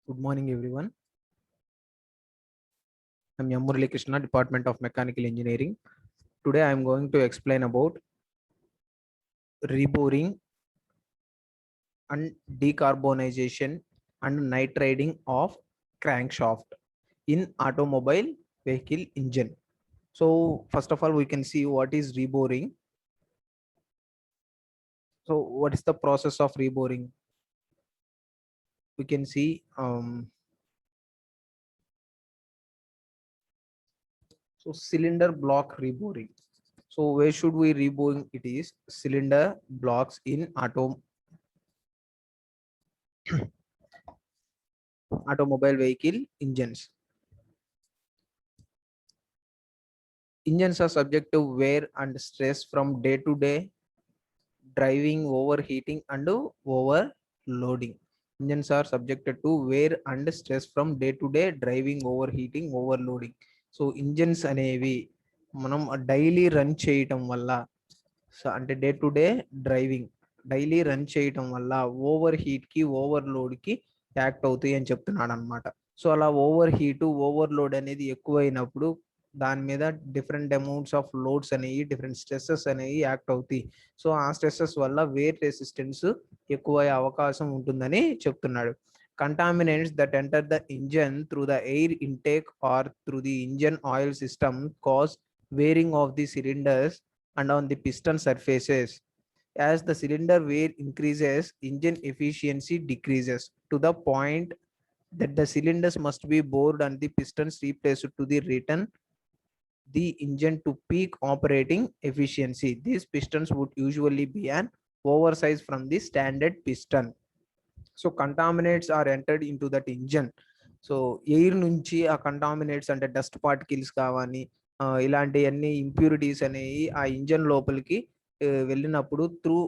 Good morning, everyone. I'm Yamurali Krishna, Department of Mechanical Engineering. Today, I'm going to explain about reboring and decarbonization and nitriding of crankshaft in automobile vehicle engine. So, first of all, we can see what is reboring. So, what is the process of reboring? We can see cylinder block reboring. So where should we reboring? It is cylinder blocks in automobile vehicle engines. Engines are subject to wear and stress from day to day driving, overheating and overloading. Engines are subjected to wear and stress from day to day driving, overheating, overloading. So engines అనేవి మనం daily run చేయటం వల్ల అంటే day to day driving daily run చేయటం వల్ల over heat కి overload కి act అవుతాయి అని చెప్తున్నాడు అనమాట. సో అలా ఓవర్ హీట్ ఓవర్లోడ్ అనేది ఎక్కువైనప్పుడు దాని మీద డిఫరెంట్ అమౌంట్స్ ఆఫ్ లోడ్స్ అనేవి డిఫరెంట్ స్ట్రెస్సెస్ అనేవి యాక్ట్ అవుతాయి. సో ఆ స్ట్రెస్సెస్ వల్ల వేర్ రెసిస్టెన్స్ ఎక్కువ అయ్యే అవకాశం ఉంటుందని చెప్తున్నాడు. Contaminants that enter the engine through the air intake or through the engine oil system cause wearing of the cylinders and on the piston surfaces. As the cylinder wear increases, engine efficiency decreases to the point that the cylinders must be bored and the pistons replaced to the return the engine to peak operating efficiency. These pistons would usually be an oversize from the standard piston. So contaminants are entered into that engine. So air నుంచి ఆ contaminates అంటే dust particles కావాలి ఇలాంటి అన్ని impurities అనేవి ఆ engine లోపలికి వెళ్ళినప్పుడు త్రూ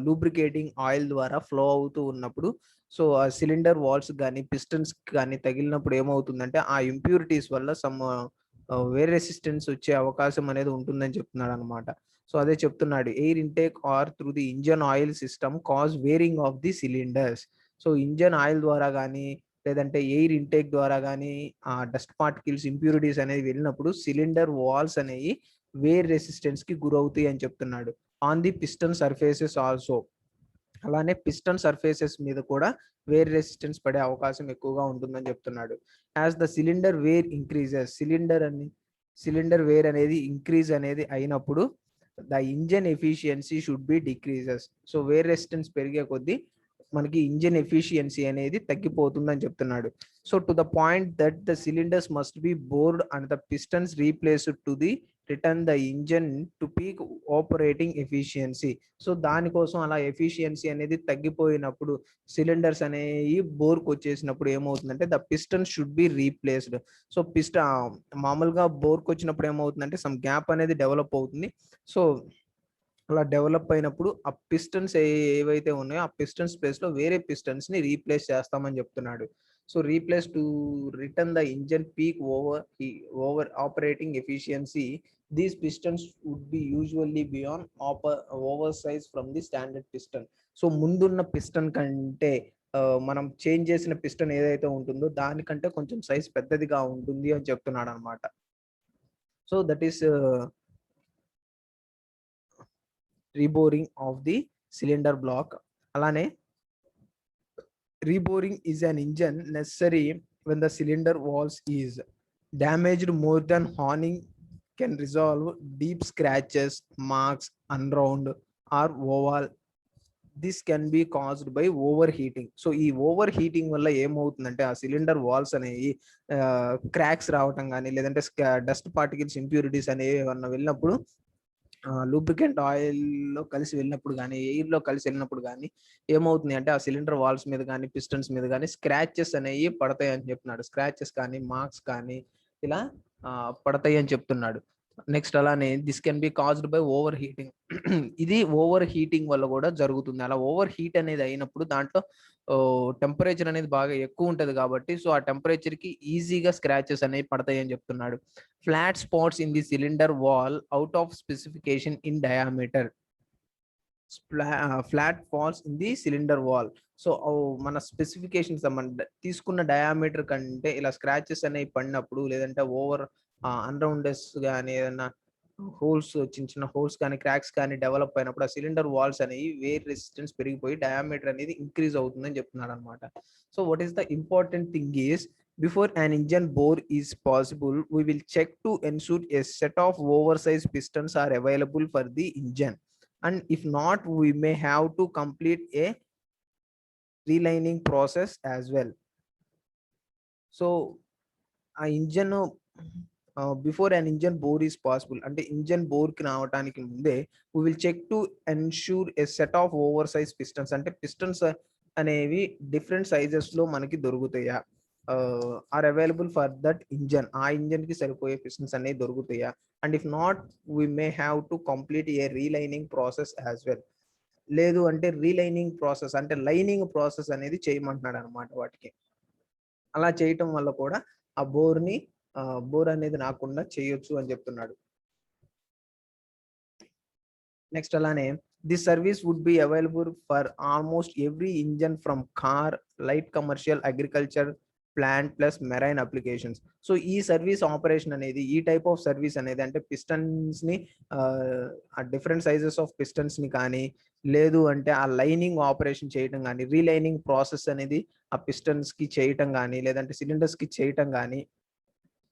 లూబ్రికేటింగ్ ఆయిల్ ద్వారా ఫ్లో అవుతూ ఉన్నప్పుడు సో ఆ సిలిండర్ వాల్స్ కానీ పిస్టన్స్ కానీ తగిలినప్పుడు ఏమవుతుందంటే ఆ ఇంప్యూరిటీస్ వల్ల సమ్ వేర్ రెసిస్టెన్స్ వచ్చే అవకాశం అనేది ఉంటుందని చెప్తున్నాడు అనమాట. సో అదే చెప్తున్నాడు, air intake or through the engine oil system cause wearing of the cylinders. So engine oil ద్వారా కానీ లేదంటే ఎయిర్ ఇంటేక్ ద్వారా కానీ ఆ డస్ట్ పార్టికల్స్ ఇంప్యూరిటీస్ అనేది వెళ్ళినప్పుడు సిలిండర్ వాల్స్ అనేవి వేర్ రెసిస్టెన్స్ కి గురవుతాయి అని చెప్తున్నాడు. On the piston surfaces also, అలానే పిస్టన్ సర్ఫేసెస్ మీద కూడా వేర్ రెసిస్టెన్స్ పడే అవకాశం ఎక్కువగా ఉంటుందని చెప్తున్నాడు. As the cylinder wear increases, cylinder wear అనేది ఇంక్రీజ్ అనేది అయినప్పుడు the engine efficiency should be decreases. So wear resistance పెరిగే కొద్దీ మనకి ఇంజిన్ ఎఫిషియన్సీ అనేది తగ్గిపోతుందని చెప్తున్నాడు. So to the point that the cylinders must be bored and the pistons replaced to the return the engine to peak operating efficiency. So దానికోసం అలా efficiency అనేది తగ్గిపోయినప్పుడు cylinders అనేవి బోర్కి వచ్చేసినప్పుడు ఏమవుతుందంటే the piston should be replaced. So మామూలుగా బోర్కి వచ్చినప్పుడు ఏమవుతుందంటే some gap అనేది develop అవుతుంది. సో అలా డెవలప్ అయినప్పుడు ఆ పిస్టన్స్ ఏవైతే ఉన్నాయో ఆ పిస్టన్స్ ప్లేస్ లో వేరే పిస్టన్స్ ని రీప్లేస్ చేస్తామని చెప్తున్నాడు. So replace to return the engine peak over operating efficiency. These pistons would be usually be an over size from the standard piston. So ముందున్న పిస్టన్ కంటే మనం చేంజ్ చేసిన పిస్టన్ ఏదైతే ఉంటుందో దానికంటే కొంచెం సైజ్ పెద్దదిగా ఉంటుంది అని చెప్తున్నాడు అనమాట. So that is reboring of the cylinder block. Alane reboring is an engine necessary when the cylinder walls is damaged more than honing can resolve deep scratches, marks, unround or oval. This can be caused by overheating. So ఈ overheating వల్ల ఏమవుతుందంటే ఆ cylinder walls అనేవి cracks రావటం కానీ లేదంటే dust particles impurities అనేవి ఏమన్నా వెళ్ళినప్పుడు లూబ్రికెంట్ ఆయిల్ లో కలిసి వెళ్ళినప్పుడు కానీ ఎయిర్ లో కలిసి వెళ్ళినప్పుడు కానీ ఏమవుతుంది అంటే ఆ సిలిండర్ వాల్స్ మీద కానీ పిస్టన్స్ మీద కానీ స్క్రాచెస్ అనేవి పడతాయి అని చెప్తున్నాడు. స్క్రాచెస్ కానీ మార్క్స్ కానీ ఇలా పడతాయి అని చెప్తున్నాడు. నెక్స్ట్ అలానే this can be caused by over heating. ఇది ఓవర్ హీటింగ్ వల్ల కూడా జరుగుతుంది. అలా ఓవర్ హీట్ అనేది అయినప్పుడు దాంట్లో టెంపరేచర్ అనేది బాగా ఎక్కువ ఉంటది కాబట్టి సో ఆ టెంపరేచర్ కి ఈజీగా స్క్రాచెస్ అనేవి పడతాయి అని చెప్తున్నాడు. Flat spots in the cylinder wall out of specification in diameter. Flat falls in the cylinder wall. So మన స్పెసిఫికేషన్స్ తీసుకున్న డయామీటర్ కంటే ఇలా స్క్రాచెస్ అనేవి పడినప్పుడు, లేదంటే ఓవర్ అన్రౌండెస్ కానీ ఏదైనా హోల్స్, చిన్న చిన్న హోల్స్ కానీ క్రాక్స్ కానీ డెవలప్ అయినప్పుడు ఆ సిలిండర్ వాల్స్ అనేవి వేర్ రెసిస్టెన్స్ పెరిగిపోయి డయామీటర్ అనేది ఇంక్రీజ్ అవుతుందని చెప్తున్నాడు అనమాట. So what is the important thing is, before an engine bore is possible, we will check to ensure a set of oversized pistons are available for the engine, and if not, we may have to complete a relining process as well. So a engine before an engine bore is possible అంటే engine bore కి రావడానికి ముందే we will check to ensure a set of oversized pistons, అంటే pistons అనేవి different sizes లో మనకి దొరుకుతాయా, or available for that engine, ఆ ఇంజన్ కి సరిపోయే పిస్టన్స్ అనేవి దొరుకుతాయా, and if not we may have to complete a relining process as well. లేదు అంటే రీలైనింగ్ ప్రాసెస్ అంటే లైనింగ్ ప్రాసెస్ అనేది చేయమంటున్నాడు అనమాట వాటికి. అలా చేయటం వల్ల కూడా ఆ బోర్ అనేది రాకుండా చేయొచ్చు అని చెప్తున్నాడు. నెక్స్ట్ అలానే this service would be available for almost every engine from car, light commercial, agriculture, plant plus marine applications. So ఈ సర్వీస్ ఆపరేషన్ అనేది, ఈ టైప్ ఆఫ్ సర్వీస్ అనేది అంటే పిస్టన్స్ ని ఆ డిఫరెంట్ సైజెస్ ఆఫ్ పిస్టన్స్ ని కానీ, లేదు అంటే ఆ లైనింగ్ ఆపరేషన్ చేయటం కానీ, రీలైనింగ్ ప్రాసెస్ అనేది ఆ పిస్టన్స్ కి చేయటం కానీ, లేదంటే సిలిండర్స్ కి చేయటం కానీ,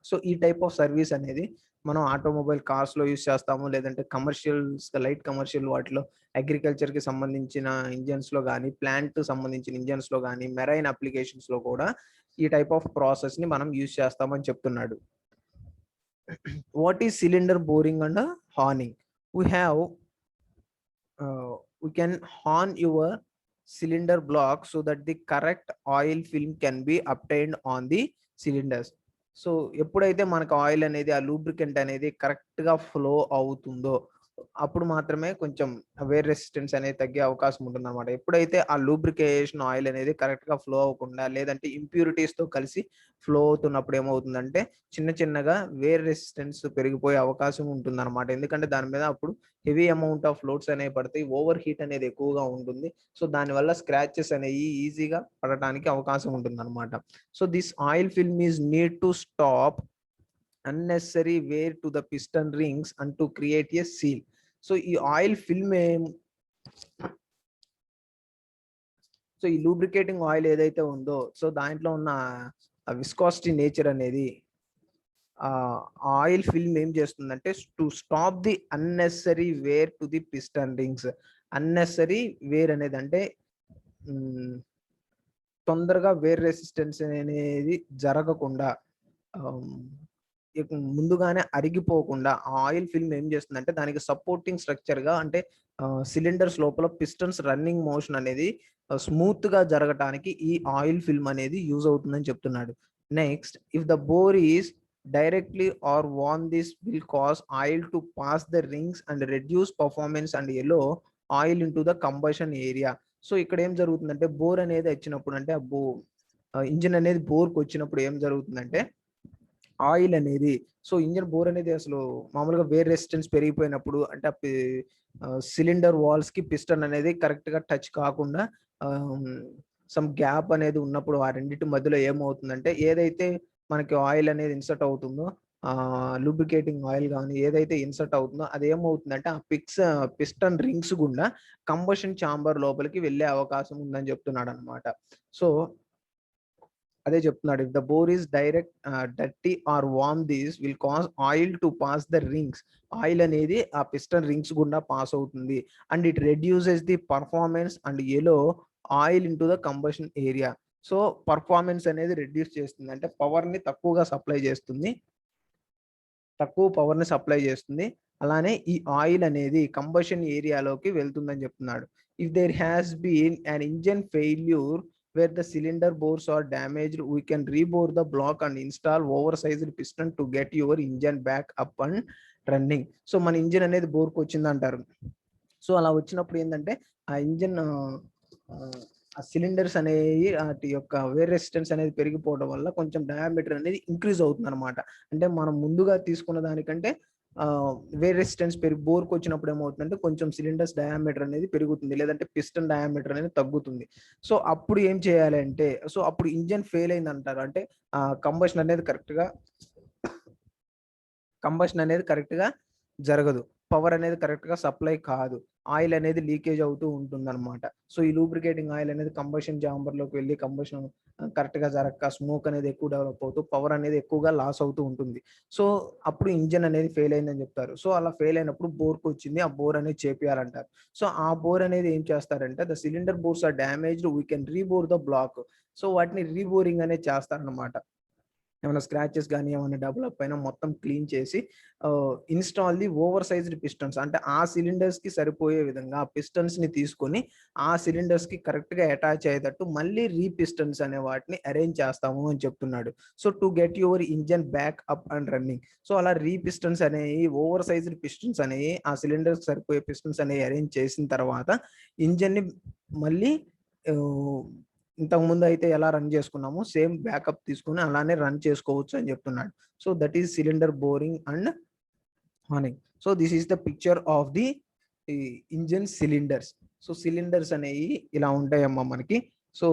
సో ఈ టైప్ ఆఫ్ సర్వీస్ అనేది మనం ఆటోమొబైల్ కార్స్ లో యూస్ చేస్తాము, లేదంటే కమర్షియల్స్, లైట్ కమర్షియల్ వాటిలో, అగ్రికల్చర్ కి సంబంధించిన ఇంజన్స్ లో కానీ, ప్లాంట్ సంబంధించిన ఇంజన్స్ లో కానీ, మెరైన్ అప్లికేషన్స్ లో కూడా ఈ టైప్ ఆఫ్ ప్రాసెస్ ని మనం యూస్ చేస్తామని చెప్తున్నాడు. What is cylinder boring and హార్నింగ్? we can horn your cylinder block so that the correct oil film can be obtained on the cylinders. So ఎప్పుడైతే మనకు ఆయిల్ అనేది, ఆ లూబ్రికెంట్ అనేది కరెక్ట్ గా ఫ్లో అవుతుందో అప్పుడు మాత్రమే కొంచెం వేర్ రెసిస్టెన్స్ అనేది తగ్గే అవకాశం ఉంటుంది అనమాట. ఎప్పుడైతే ఆ లూబ్రికేషన్ ఆయిల్ అనేది కరెక్ట్ గా ఫ్లో అవ్వకుండా, లేదంటే ఇంప్యూరిటీస్ తో కలిసి ఫ్లో అవుతున్నప్పుడు ఏమవుతుందంటే చిన్న చిన్నగా వేర్ రెసిస్టెన్స్ పెరిగిపోయే అవకాశం ఉంటుంది అనమాట. ఎందుకంటే దాని మీద అప్పుడు హెవీ అమౌంట్ ఆఫ్ లోడ్స్ అనేవి పడతాయి, ఓవర్ హీట్ అనేది ఎక్కువగా ఉంటుంది. సో దానివల్ల స్క్రాచెస్ అనేవి ఈజీగా పడటానికి అవకాశం ఉంటుంది అనమాట. So this oil film is need to stop unnecessary wear to the piston rings and to create a seal. So ఈ ఆయిల్ ఫిల్మ్ సో ఈ లూబ్రికేటింగ్ ఆయిల్ ఏదైతే ఉందో, సో దాంట్లో ఉన్న విస్కాసిటీ నేచర్ అనేది ఆయిల్ ఫిల్మ్ ఏం చేస్తుందంటే to stop the unnecessary wear to the piston rings. Unnecessary wear అనేది అంటే తొందరగా వేర్ రెసిస్టెన్స్ అనేది జరగకుండా, ముందుగానే అరిగిపోకుండా ఆయిల్ ఫిల్మ్ ఏం చేస్తుందంటే దానికి సపోర్టింగ్ స్ట్రక్చర్ గా, అంటే సిలిండర్స్ లోపల పిస్టన్స్ రన్నింగ్ మోషన్ అనేది స్మూత్ గా జరగటానికి ఈ ఆయిల్ ఫిల్మ్ అనేది యూజ్ అవుతుందని చెప్తున్నాడు. Next, if the bore is directly or worn, this will cause oil to pass the rings and reduce performance and allow oil into the combustion area. So ఇక్కడ ఏం జరుగుతుందంటే bore అనేది వచ్చినప్పుడు, అంటే engine అనేది బోర్కి వచ్చినప్పుడు ఏం జరుగుతుందంటే ఆయిల్ అనేది, సో ఇంజిన్ బోర్ అనేది అసలు మామూలుగా వేర్ రెసిస్టెన్స్ పెరిగిపోయినప్పుడు, అంటే సిలిండర్ వాల్స్ కి పిస్టన్ అనేది కరెక్ట్ గా టచ్ కాకుండా సమ్ గ్యాప్ అనేది ఉన్నప్పుడు ఆ రెండింటి మధ్యలో ఏమవుతుందంటే ఏదైతే మనకి ఆయిల్ అనేది ఇన్సర్ట్ అవుతుందో, లూబ్రికేటింగ్ ఆయిల్ కానీ ఏదైతే ఇన్సర్ట్ అవుతుందో అది ఏమవుతుందంటే ఆ పిస్టన్ రింగ్స్ గుండా కంబషన్ ఛాంబర్ లోపలికి వెళ్ళే అవకాశం ఉందని చెప్తున్నాడు అనమాట. సో అదే చెప్తున్నాడు, if the bore is direct dirty or warm, this will cause oil to pass the rings. Oil అనేది ఆ పిస్టన్ రింగ్స్ గుండా పాస్ అవుతుంది, and it reduces the performance and allow oil into the combustion area. So performance అనేది reduce చేస్తుంది, అంటే power ని తక్కువ power ని సప్లై చేస్తుంది. అలానే ఈ ఆయిల్ అనేది కంబషన్ ఏరియాలోకి వెళ్తుందని చెప్తున్నాడు. If there has been an engine failure where the cylinder bores are damaged, we can rebore the block and install oversized piston to get your engine back up and running. So మన engine అనేది బోర్కు వచ్చింది అంటారు. So అలా వచ్చినప్పుడు ఏంటంటే ఆ engine ఆ cylinders అనేవి వాటి యొక్క వేర్ రెసిస్టెన్స్ అనేది పెరిగిపోవడం వల్ల కొంచెం డయామీటర్ అనేది ఇంక్రీజ్ అవుతుంది అనమాట. అంటే మనం ముందుగా తీసుకున్న దానికంటే వేర్ రెసిస్టెన్స్ బోర్కి వచ్చినప్పుడు ఏమవుతుందంటే కొంచెం సిలిండర్స్ డయామీటర్ అనేది పెరుగుతుంది, లేదంటే పిస్టన్ డయామీటర్ అనేది తగ్గుతుంది. సో అప్పుడు ఏం చేయాలి అంటే, సో అప్పుడు ఇంజన్ ఫెయిల్ అయింది అంటారు. అంటే కంబషన్ అనేది కరెక్ట్గా జరగదు, పవర్ అనేది కరెక్ట్గా సప్లై కాదు, ఆయిల్ అనేది లీకేజ్ అవుతూ ఉంటుంది అనమాట. సో ఈ లూబ్రికేటింగ్ ఆయిల్ అనేది కంబషన్ లోకి వెళ్ళి కంబషన్ కరెక్ట్గా జరగక స్మోక్ అనేది ఎక్కువ డెవలప్ అవుతూ పవర్ అనేది ఎక్కువగా లాస్ అవుతూ ఉంటుంది. సో అప్పుడు ఇంజన్ అనేది ఫెయిల్ అయిందని చెప్తారు. సో అలా ఫెయిల్ అయినప్పుడు బోర్కి వచ్చింది, ఆ బోర్ అనేది చేపియాలంటారు. సో ఆ బోర్ అనేది ఏం చేస్తారంటే, the cylinder bores are damaged, we can rebore the block. So వాటిని రీబోరింగ్ అనేది చేస్తారనమాట. ఏమైనా స్క్రాచెస్ కానీ ఏమైనా డెవలప్ అయినా మొత్తం క్లీన్ చేసి install the over sized pistons, అంటే ఆ సిలిండర్స్ కి సరిపోయే విధంగా ఆ పిస్టన్స్ ని తీసుకొని ఆ సిలిండర్స్ కి కరెక్ట్ గా అటాచ్ అయ్యేటట్టు మళ్ళీ రీపిస్టన్స్ అనే వాటిని అరేంజ్ చేస్తాము అని చెప్తున్నాడు. So to get your engine back up and running. So అలా రీపిస్టన్స్ అనేవి, ఓవర్ సైజ్డ్ పిస్టన్స్ అనేవి ఆ సిలిండర్స్ సరిపోయే పిస్టన్స్ అనేవి అరేంజ్ చేసిన తర్వాత ఇంజన్ ని మళ్ళీ ఇంతకు ముందు అయితే ఎలా రన్ చేసుకున్నామో సేమ్ బ్యాకప్ తీసుకుని అలానే రన్ చేసుకోవచ్చు అని చెప్తున్నాడు. So that is cylinder boring and హార్నింగ్. So this is the picture of the engine cylinders. So cylinders అనేవి ఇలా ఉంటాయమ్మా మనకి. సో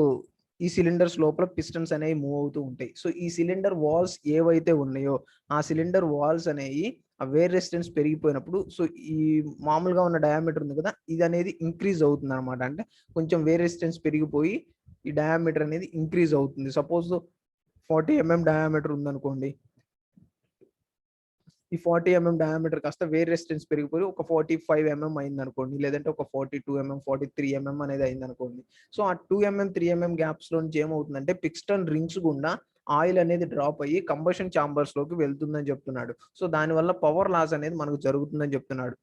ఈ సిలిండర్స్ లోపల పిస్టన్స్ అనేవి మూవ్ అవుతూ ఉంటాయి. సో ఈ సిలిండర్ వాల్స్ ఏవైతే ఉన్నాయో ఆ సిలిండర్ వాల్స్ అనేవి ఆ వేర్ రెసిస్టెన్స్ పెరిగిపోయినప్పుడు, సో ఈ మామూలుగా ఉన్న డయామీటర్ ఉంది కదా, ఇది అనేది ఇంక్రీజ్ అవుతుంది అనమాట. అంటే కొంచెం వేర్ రెసిస్టెన్స్ పెరిగిపోయి ఈ డయామీటర్ అనేది ఇంక్రీజ్ అవుతుంది. సపోజ్ 40 mm డయామీటర్ ఉందనుకోండి, ఈ 40 mm డయామీటర్ కాస్త వేర్ రెసిస్టెన్స్ పెరిగిపోయి ఒక 45 mm అయింది అనుకోండి, లేదంటే ఒక 42 mm 43 mm అనేది అయింది అనుకోండి. సో ఆ 2 mm 3 mm గ్యాప్స్ లో నుంచి ఏమవుతుందంటే పిస్టన్ రింగ్స్ గుండా ఆయిల్ అనేది డ్రాప్ అయ్యి కంబషన్ ఛాంబర్స్ లోకి వెళ్తుందని చెప్తున్నాడు. సో దానివల్ల పవర్ లాస్ అనేది మనకు జరుగుతుందని చెప్తున్నాడు.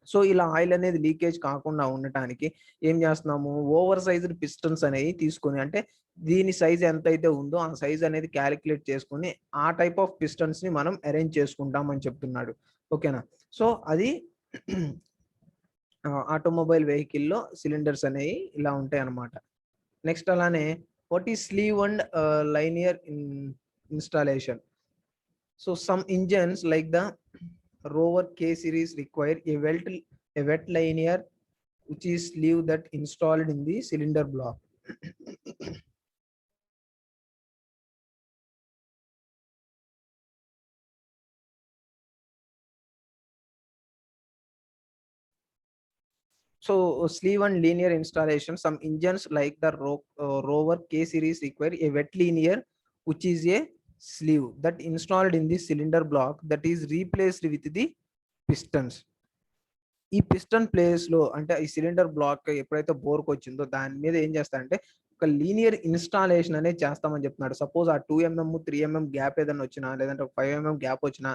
సో ఇలా ఆయిల్ అనేది లీకేజ్ కాకుండా ఉండటానికి ఏం చేస్తున్నాము, ఓవర్ సైజ్డ్ పిస్టన్స్ అనేవి తీసుకొని, అంటే దీని సైజ్ ఎంత అయితే ఉందో ఆ సైజ్ అనేది క్యాలిక్యులేట్ చేసుకొని ఆ టైప్ ఆఫ్ పిస్టన్స్ ని మనం అరేంజ్ చేసుకుంటాం అని చెప్తున్నాడు. ఓకేనా. సో అది ఆటోమొబైల్ వెహికల్లో సిలిండర్స్ అనేవి ఇలా ఉంటాయి అన్నమాట. నెక్స్ట్ అలానే వాట్ ఈ slew and linear installation. So some engines like the Rover K series require a wet linear which is sleeve that installed in the cylinder block. So sleeve and linear installation, some engines like the Rover K series require a wet linear which is a sleeve that installed in the cylinder block that is replaced with the pistons. ఈ piston place లో, అంటే ఈ cylinder black ఎప్పుడైతే బోర్కి వచ్చిందో దాని మీద ఏం చేస్తారంటే ఒక లీనియర్ ఇన్స్టాలేషన్ అనేది చేస్తామని చెప్తున్నాడు. సపోజ్ ఆ 2 mm 3 mm గ్యాప్ ఏదైనా వచ్చినా, లేదంటే ఒక 5 mm గ్యాప్ వచ్చినా,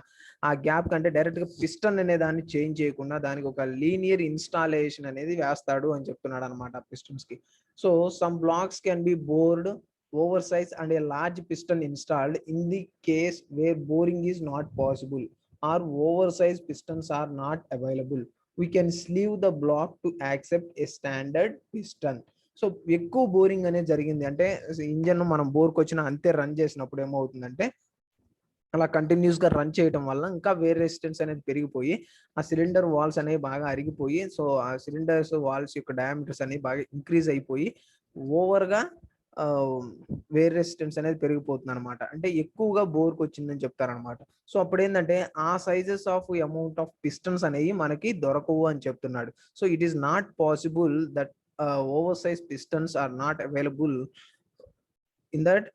ఆ గ్యాప్ కంటే డైరెక్ట్ గా పిస్టన్ అనే దాన్ని చేంజ్ చేయకుండా దానికి ఒక లీనియర్ ఇన్స్టాలేషన్ అనేది వేస్తాడు అని చెప్తున్నాడు అనమాట పిస్టన్స్ కి. So some blocks can be bored over size and a large piston installed in the case where boring is not possible or over size pistons are not available. We can sleeve the block to accept a standard piston. So ఎక్కువ boring అనేది జరిగింది అంటే engine మనం బోర్కి వచ్చిన అంతే run చేసినప్పుడు ఏమవుతుందంటే, అలా కంటిన్యూస్ గా రన్ చేయడం వల్ల ఇంకా వేర్ రెసిస్టెన్స్ అనేది పెరిగిపోయి ఆ సిలిండర్ వాల్స్ అనేవి బాగా అరిగిపోయి, సో ఆ సిలిండర్స్ వాల్స్ యొక్క డయామీటర్స్ అనేవి బాగా ఇంక్రీజ్ అయిపోయి ఓవర్ గా వేర్ రెసిస్టెన్స్ అనేది పెరిగిపోతుంది అనమాట. అంటే ఎక్కువగా బోర్కి వచ్చిందని చెప్తారనమాట. సో అప్పుడు ఏంటంటే ఆ sizes of amount of pistons అనేవి మనకి దొరకవు అని చెప్తున్నాడు. So it is not possible that over size pistons are not available in that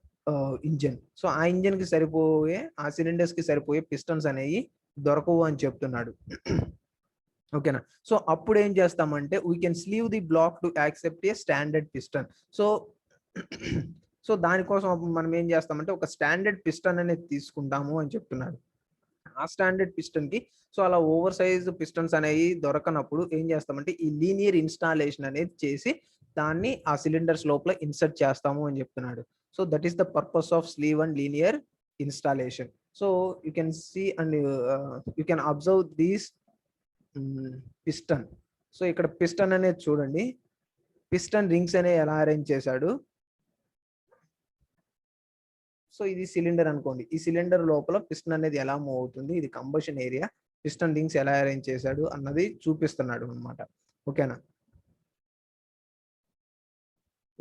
engine. So ఆ ఇంజన్ కి సరిపోయే, ఆ సిలిండర్స్ కి సరిపోయే పిస్టన్స్ అనేవి దొరకవు అని చెప్తున్నాడు. ఓకేనా. సో అప్పుడు ఏం చేస్తామంటే we can sleeve the block to accept a standard piston. So so దానికోసం మనం ఏం చేస్తామంటే ఒక స్టాండర్డ్ పిస్టన్ అనేది తీసుకుంటాము అని చెప్తున్నాడు. ఆ స్టాండర్డ్ పిస్టన్ కి, సో అలా ఓవర్ సైజ్ పిస్టన్స్ అనేవి దొరకనప్పుడు ఏం చేస్తామంటే ఈ లీనియర్ ఇన్స్టాలేషన్ అనేది చేసి దాన్ని ఆ సిలిండర్స్ లోపల ఇన్సర్ట్ చేస్తాము అని చెప్తున్నాడు. So that is the purpose of sleeve and linear installation. So you can see and you can observe these piston. So ఇక్కడ పిస్టన్ అనేది చూడండి, పిస్టన్ రింగ్స్ అనేవి ఎలా అరేంజ్ చేశాడు. సో ఇది సిలిండర్ అనుకోండి, ఈ సిలిండర్ లోపల పిస్టన్ అనేది ఎలా మూవ్ అవుతుంది, ఇది కంబషన్ ఏరియా, పిస్టన్ రింగ్స్ ఎలా అరేంజ్ చేశాడు అన్నది చూపిస్తున్నాడు అనమాట. ఓకేనా.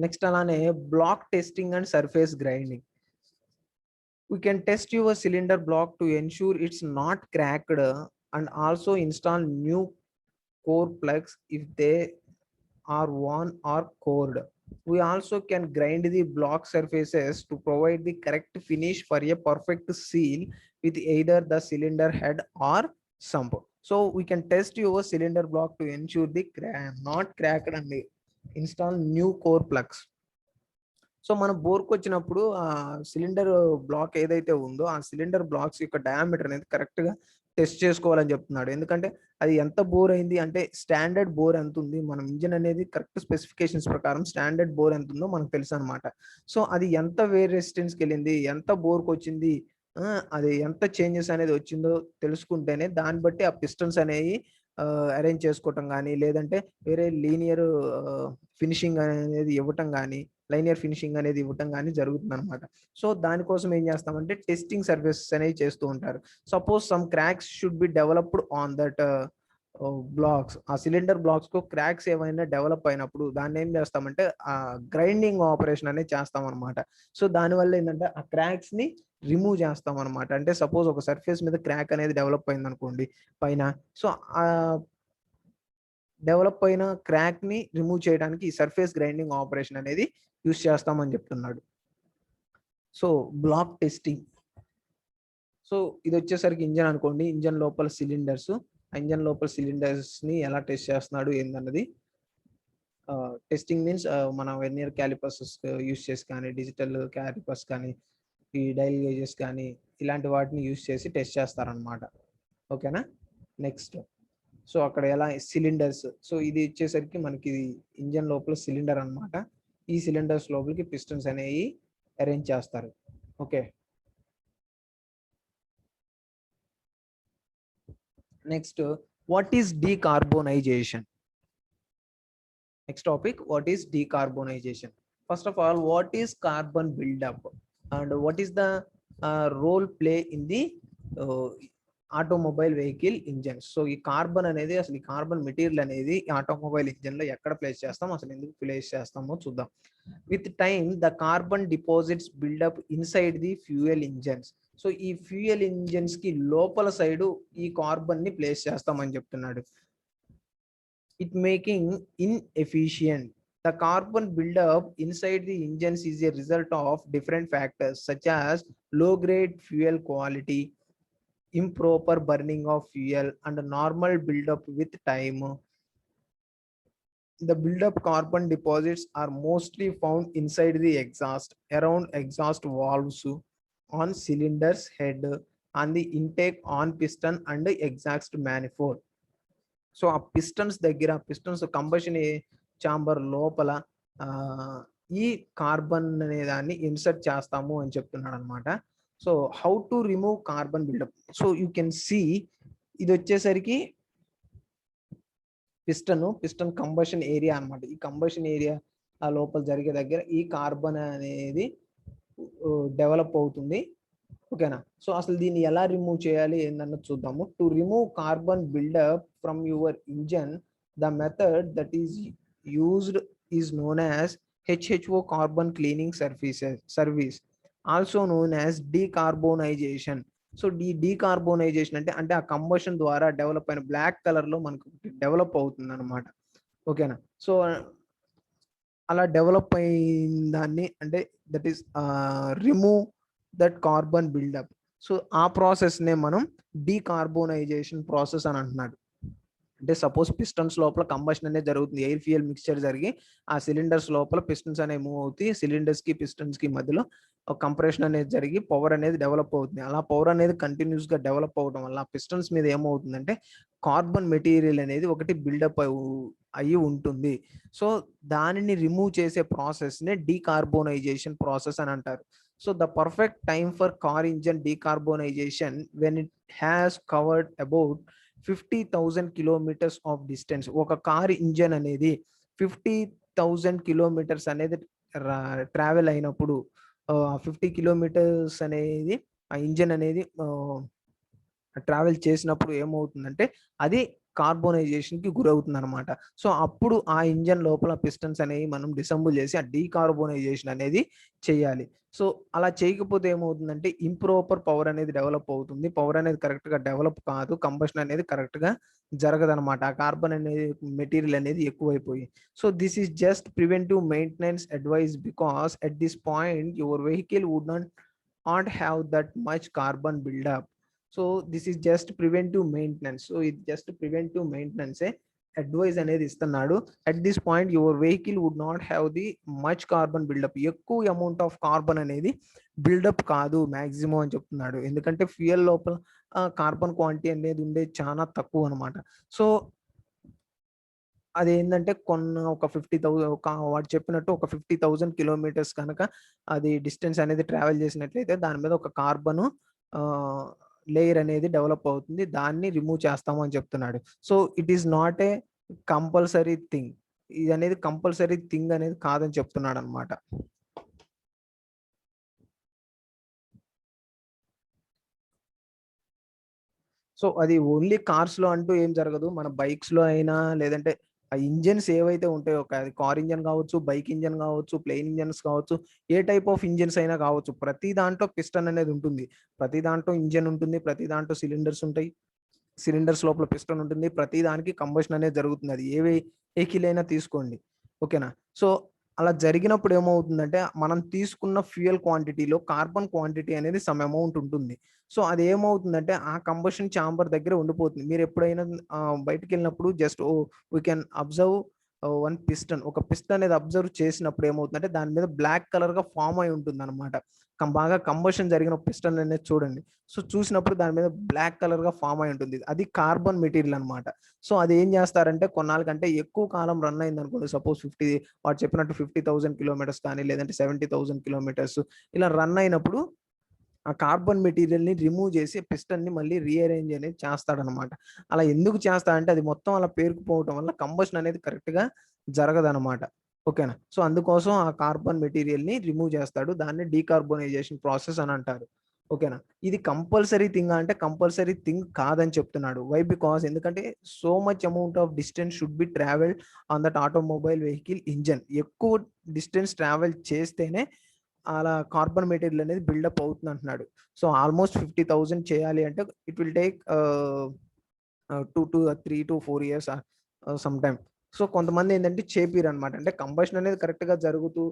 నెక్స్ట్ అలానే block testing and surface grinding. We can test your cylinder block to ensure it's not cracked and also install new core plugs if they are worn or cored. We also can grind the block surfaces to provide the correct finish for a perfect seal with either the cylinder head or sump. So we can test your cylinder block to ensure the not cracked and install new core plugs. So మనం బోర్కి వచ్చినప్పుడు ఆ cylinder black ఏదైతే ఉందో ఆ cylinder blocks యొక్క diameter అనేది correct గా test చేసుకోవాలని చెప్తున్నాడు. ఎందుకంటే అది ఎంత బోర్ అయింది అంటే స్టాండర్డ్ బోర్ ఎంత ఉంది, మనం ఇంజిన్ అనేది కరెక్ట్ స్పెసిఫికేషన్స్ ప్రకారం స్టాండర్డ్ బోర్ ఎంత ఉందో మనకు తెలుసు అనమాట. సో అది ఎంత వేర్ రెసిస్టెన్స్కి వెళ్ళింది, ఎంత బోర్కి వచ్చింది, అది ఎంత చేంజెస్ అనేది వచ్చిందో తెలుసుకుంటేనే దాన్ని బట్టి ఆ పిస్టన్స్ అనేవి అరేంజ్ చేసుకోవటం కానీ, లేదంటే వేరే లీనియర్ ఫినిషింగ్ అనేది ఇవ్వటం కానీ, లైనియర్ ఫినిషింగ్ అనేది ఇవ్వటం కానీ జరుగుతుంది అనమాట. సో దానికోసం ఏం చేస్తామంటే టెస్టింగ్ సర్వీసెస్ అనేవి చేస్తూ ఉంటారు. Suppose some cracks should be developed on that blocks. ఆ సిలిండర్ బ్లాక్స్ కు క్రాక్స్ ఏమైనా డెవలప్ అయినప్పుడు దాన్ని ఏం చేస్తామంటే ఆ గ్రైండింగ్ ఆపరేషన్ అనేది చేస్తాం అనమాట. సో దానివల్ల ఏంటంటే ఆ క్రాక్స్ ని రిమూవ్ చేస్తాం అనమాట. అంటే సపోజ్ ఒక సర్ఫేస్ మీద క్రాక్ అనేది డెవలప్ అయింది అనుకోండి పైన, సో ఆ డెవలప్ అయిన క్రాక్ ని రిమూవ్ చేయడానికి ఈ సర్ఫేస్ గ్రైండింగ్ ఆపరేషన్ అనేది యూస్ చేస్తామని చెప్తున్నాడు. So black testing. సో ఇది వచ్చేసరికి ఇంజన్ అనుకోండి, ఇంజన్ లోపల సిలిండర్స్, ఇంజన్ లోపల సిలిండర్స్ ని ఎలా టెస్ట్ చేస్తున్నాడు ఏందన్నది. టెస్టింగ్ మీన్స్ మన వెర్నియర్ క్యాలిపర్స్ యూస్ చేసి కానీ, డిజిటల్ క్యాలిపర్స్ కానీ, ఈ డైల్ గేజెస్ కానీ ఇలాంటి వాటిని యూస్ చేసి టెస్ట్ చేస్తారనమాట. ఓకేనా. నెక్స్ట్ సో అక్కడ ఎలా సిలిండర్స్, సో ఇది వచ్చేసరికి మనకి ఇంజన్ లోపల సిలిండర్ అనమాట. ఈ సిలిండర్స్ లోపలికి పిస్టన్స్ అనేవి అరేంజ్ చేస్తారు. Okay. Next what is decarbonization. Next topic, what is decarbonization. First of all, what is carbon buildup and what is the role play in the automobile vehicle engines. So ఈ carbon అనేది, అసలు ఈ carbon material అనేది automobile engine లో ఎక్కడ place చేస్తాం, అసలు ఎందుకు ప్లేస్ చేస్తామో చూద్దాం. With time the carbon deposits buildup inside the fuel engines. So ఈ ఫ్యూయల్ ఇంజన్స్ కి లోపల సైడ్ ఈ కార్బన్ ని ప్లేస్ చేస్తామని చెప్తున్నాడు. It making inefficient. The carbon buildup inside the engines is a result of different factors such as low grade fuel quality, improper burning of fuel, and normal buildup with time. The buildup carbon deposits are mostly found inside the exhaust, around exhaust valves, on cylinders head, on the intake, on piston and exhaust manifold. So ఆ pistons దగ్గర, pistons combustion chamber లోపల ఈ carbon అనే దాన్ని insert చేస్తాము అని చెప్తున్నాడు అనమాట. So how to remove carbon buildup. So you can see ఇది వచ్చేసరికి పిస్టన్ కంబషన్ ఏరియా అనమాట. ఈ కంబషన్ ఏరియా ఆ లోపల జరిగే దగ్గర ఈ కార్బన్ అనేది డెవలప్ అవుతుంది. ఓకేనా. సో అసలు దీన్ని ఎలా రిమూవ్ చేయాలి ఏందన్నది చూద్దాము. To remove carbon buildup from your engine, the method that is used is known as HHO carbon cleaning service, also known as decarbonization. So decarbonization అంటే ఆ కంబషన్ ద్వారా డెవలప్ అయిన బ్లాక్ కలర్ లో మనకు డెవలప్ అవుతుంది అనమాట. ఓకేనా. సో అలా డెవలప్ అయిన దాన్ని అంటే that is remove that carbon buildup. So ఆ ప్రాసెస్ నే మనం డీకార్బోనైజేషన్ ప్రాసెస్ అని అంటున్నాడు. అంటే సపోజ్ పిస్టన్స్ లోపల కంబషన్ అనేది జరుగుతుంది, ఎయిర్ ఫ్యూయల్ మిక్స్చర్ జరిగి ఆ సిలిండర్స్ లోపల పిస్టన్స్ అనేవి మూవ్ అవుతాయి, సిలిండర్స్ కి పిస్టన్స్ కి మధ్యలో కంప్రెషన్ అనేది జరిగి పవర్ అనేది డెవలప్ అవుతుంది. అలా పవర్ అనేది కంటిన్యూస్ గా డెవలప్ అవడం వల్ల పిస్టన్స్ మీద ఏమవుతుందంటే కార్బన్ మెటీరియల్ అనేది ఒకటి బిల్డప్ అయ్యి ఉంటుంది. సో దానిని రిమూవ్ చేసే ప్రాసెస్ నే డీకార్బోనైజేషన్ ప్రాసెస్ అని అంటారు. So the perfect time for car engine decarbonization when it has covered about 50,000 kilometers of distance. ఒక కార్ ఇంజన్ అనేది 50,000 కిలోమీటర్స్ అనేది ట్రావెల్ అయినప్పుడు 50 కిలోమీటర్స్ అనేది ఆ ఇంజన్ అనేది ట్రావెల్ చేసినప్పుడు ఏమవుతుందంటే అది కార్బోనైజేషన్ కి గురవుతుంది అనమాట. సో అప్పుడు ఆ ఇంజన్ లోపల పిస్టన్స్ అనేవి మనం డిసెంబుల్ చేసి ఆ డీకార్బోనైజేషన్ అనేది చేయాలి. సో అలా చేయకపోతే ఏమవుతుందంటే ఇంప్రాపర్ పవర్ అనేది డెవలప్ అవుతుంది. పవర్ అనేది కరెక్ట్ గా డెవలప్ కాదు. కంబషన్ అనేది కరెక్ట్ గా జరగదనమాట. ఆ కార్బన్ అనేది మెటీరియల్ అనేది ఎక్కువైపోయి. So this is just preventive maintenance advice because at this point your vehicle would not have that much carbon buildup. So this is just preventive maintenance. So ఇది just preventive మెయింటెనెన్సే advice అనేది ఇస్తున్నాడు. At this point your vehicle would not have the much carbon buildup. ఎక్కువ amount of carbon అనేది buildup కాదు maximum అని చెప్తున్నాడు. ఎందుకంటే ఫ్యూయల్ లోపల కార్బన్ క్వాంటిటీ అనేది ఉండేది చాలా తక్కువ అనమాట. సో అదేంటంటే ఒక 50,000 వాడు చెప్పినట్టు ఒక 50,000 కిలోమీటర్స్ కనుక అది డిస్టెన్స్ అనేది ట్రావెల్ చేసినట్లయితే దాని మీద ఒక కార్బన్ లేయర్ అనేది డెవలప్ అవుతుంది. దాన్ని రిమూవ్ చేస్తాము అని చెప్తున్నాడు. So it is not a compulsory thing. ఇది అనేది కంపల్సరీ థింగ్ అనేది కాదని చెప్తున్నాడు అనమాట. సో అది ఓన్లీ కార్స్ లో అంటూ ఏం జరగదు. మన బైక్స్ లో అయినా లేదంటే ఆ ఇంజిన్స్ ఏవైతే ఉంటాయో అది కార్ ఇంజన్ కావచ్చు, బైక్ ఇంజన్ కావచ్చు, ప్లేన్ ఇంజన్స్ కావచ్చు, ఏ టైప్ ఆఫ్ ఇంజిన్స్ అయినా కావచ్చు. ప్రతి దాంట్లో పిస్టన్ అనేది ఉంటుంది. ప్రతి దాంట్లో ఇంజన్ ఉంటుంది. ప్రతి దాంట్లో సిలిండర్స్ ఉంటాయి. సిలిండర్స్ లోపల పిస్టన్ ఉంటుంది. ప్రతి దానికి కంబషన్ అనేది జరుగుతుంది. అది ఏ వెహికల్ అయినా తీసుకోండి. ఓకేనా. సో అలా జరిగినప్పుడు ఏమవుతుందంటే మనం తీసుకున్న ఫ్యూయల్ క్వాంటిటీలో కార్బన్ క్వాంటిటీ అనేది సమ్ అమౌంట్ ఉంటుంది. సో అది ఏమవుతుందంటే ఆ కంబషన్ ఛాంబర్ దగ్గర ఉండిపోతుంది. మీరు ఎప్పుడైనా బయటికి వెళ్ళినప్పుడు just we can observe one piston. ఒక పిస్టన్ అనేది అబ్జర్వ్ చేసినప్పుడు ఏమవుతుందంటే దాని మీద బ్లాక్ కలర్ గా ఫామ్ అయి ఉంటుంది అనమాట. బాగా కంబషన్ జరిగిన పిస్టన్ అనేది చూడండి. సో చూసినప్పుడు దాని మీద బ్లాక్ కలర్ గా ఫామ్ అయి ఉంటుంది. అది కార్బన్ మెటీరియల్ అనమాట. సో అది ఏం చేస్తారంటే కొన్నాళ్ళ కంటే ఎక్కువ కాలం రన్ అయింది అనుకోండి. సపోజ్ వాడు చెప్పినట్టు 50,000 కిలోమీటర్స్ కానీ లేదంటే 70,000 కిలోమీటర్స్ ఇలా రన్ అయినప్పుడు ఆ కార్బన్ మెటీరియల్ ని రిమూవ్ చేసి పిస్టన్ ని మళ్ళీ రీఅరేంజ్ అనేది చేస్తాడనమాట. అలా ఎందుకు చేస్తాడంటే అది మొత్తం అలా పేరుకుపోవటం వల్ల కంబషన్ అనేది కరెక్ట్ గా జరగదనమాట. ఓకేనా. సో అందుకోసం ఆ కార్బన్ మెటీరియల్ ని రిమూవ్ చేస్తాడు. దాన్ని డీకార్బోనైజేషన్ ప్రాసెస్ అని అంటారు. ఓకేనా. ఇది కంపల్సరీ థింగ్ అంటే కంపల్సరీ థింగ్ కాదని చెప్తున్నాడు. వై బికాస్ ఎందుకంటే so much amount of distance should be travelled on that automobile vehicle engine. ఎక్కువ డిస్టెన్స్ ట్రావెల్ చేస్తేనే అలా కార్బన్ మెటీరియల్ అనేది బిల్డప్ అవుతుంది అంటున్నాడు. సో ఆల్మోస్ట్ 50,000 చేయాలి అంటే it will take 3 to 4 years some time. So కొంతమంది ఏంటంటే చేపిరు అనమాట. అంటే కంబషన్ అనేది కరెక్ట్ గా జరుగుతూ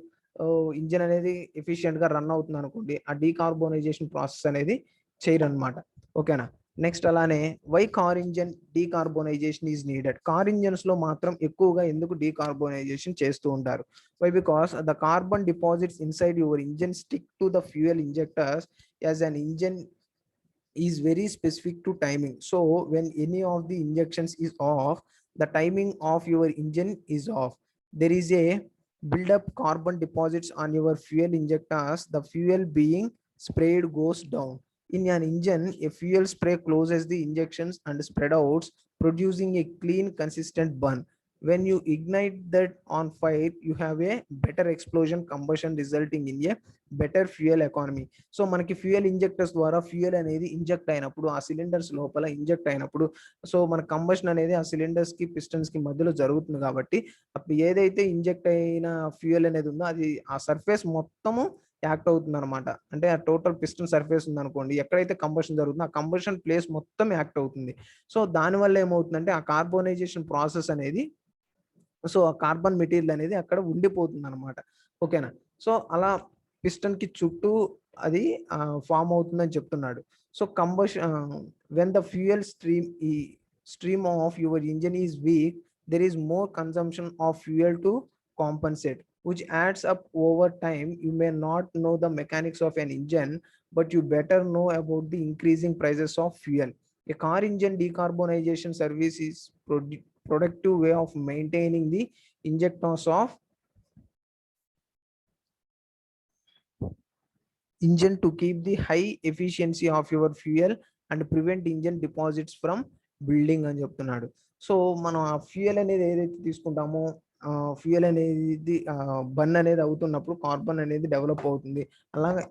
ఇంజిన్ అనేది ఎఫిషియెంట్ గా రన్ అవుతుంది అనుకోండి, ఆ డీకార్బోనైజేషన్ ప్రాసెస్ అనేది చేయరు అనమాట. ఓకేనా. నెక్స్ట్ అలానే why car engine decarbonization is needed. Car engines లో మాత్రం ఎక్కువగా ఎందుకు డీకార్బోనైజేషన్ చేస్తూ ఉంటారు. Why? Because the carbon deposits inside your engine stick to the fuel injectors as an engine is very specific to timing. So when any of the injections is off, the timing of your engine is off. There is a build up carbon deposits on your fuel injectors. The fuel being sprayed goes down. In an engine, a fuel spray closes the injections and spread out, producing a clean, consistent burn. When you ignite that on fire, you have a better explosion combustion resulting in a better fuel economy. So మనకి fuel injectors ద్వారా fuel అనేది inject అయినప్పుడు ఆ cylinders లోపల inject అయినప్పుడు so మన combustion అనేది ఆ సిలిండర్స్ కి పిస్టన్స్ కి మధ్యలో జరుగుతుంది కాబట్టి అప్పుడు ఏదైతే ఇంజెక్ట్ అయిన ఫ్యూయల్ అనేది ఉందో అది ఆ సర్ఫేస్ మొత్తము యాక్ట్ అవుతుంది అనమాట. అంటే ఆ టోటల్ పిస్టన్ సర్ఫేస్ ఉంది అనుకోండి, ఎక్కడైతే కంబషన్ జరుగుతుందో ఆ కంబషన్ ప్లేస్ మొత్తం యాక్ట్ అవుతుంది. సో దానివల్ల ఏమవుతుందంటే ఆ కార్బోనైజేషన్ ప్రాసెస్ అనేది సో ఆ కార్బన్ మెటీరియల్ అనేది అక్కడ ఉండిపోతుంది అనమాట. ఓకేనా. సో అలా పిస్టన్ కి చుట్టూ అది ఫామ్ అవుతుందని చెప్తున్నాడు. So combustion when the fuel stream of your engine is week, there is more consumption of fuel to compensate which adds up over time. You may not know the mechanics of an engine, but you better know about the increasing prices of fuel. A car engine decarbonization service is productive way of maintaining the injectors of engine to keep the high efficiency of your fuel and prevent engine deposits from building అని చెప్తున్నాడు. So మనం ఆ fuel అనేది ఏదైతే తీసుకుంటామో fuel అనేది burn అనేది అవుతున్నప్పుడు కార్బన్ అనేది డెవలప్ అవుతుంది. అలాగే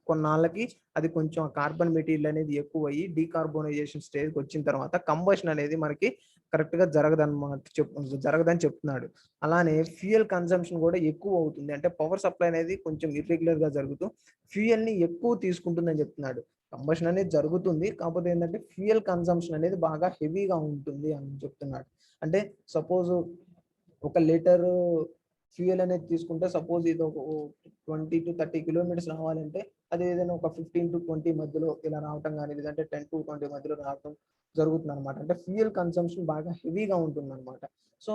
కొన్నాళ్ళకి అది కొంచెం కార్బన్ మెటీరియల్ అనేది ఎక్కువ అయ్యి డీకార్బోనైజేషన్ స్టేజ్కి వచ్చిన తర్వాత కంబషన్ అనేది మనకి కరెక్ట్ గా జరగదని చెప్తున్నాడు. అలానే ఫ్యూయల్ కన్సంప్షన్ కూడా ఎక్కువ అవుతుంది. అంటే పవర్ సప్లై అనేది కొంచెం ఇర్రెగ్యులర్ గా జరుగుతూ ఫ్యూయల్ ని ఎక్కువ తీసుకుంటుందని చెప్తున్నాడు. కంబషన్ అనేది జరుగుతుంది, కాకపోతే ఏంటంటే ఫ్యూయల్ కన్సంప్షన్ అనేది బాగా హెవీగా ఉంటుంది అని చెప్తున్నాడు. అంటే సపోజ్ ఒక లీటర్ ఫ్యూయల్ అనేది తీసుకుంటే సపోజ్ ఇది ఒక 20 to 30 కిలోమీటర్స్ రావాలంటే అది ఏదైనా ఒక 15 to 20 మధ్యలో ఇలా రావటం కానీ, లేదంటే 10 to 20 మధ్యలో రావటం జరుగుతుంది అనమాట. అంటే ఫ్యూయల్ కన్సంప్షన్ బాగా హెవీగా ఉంటుంది అనమాట. సో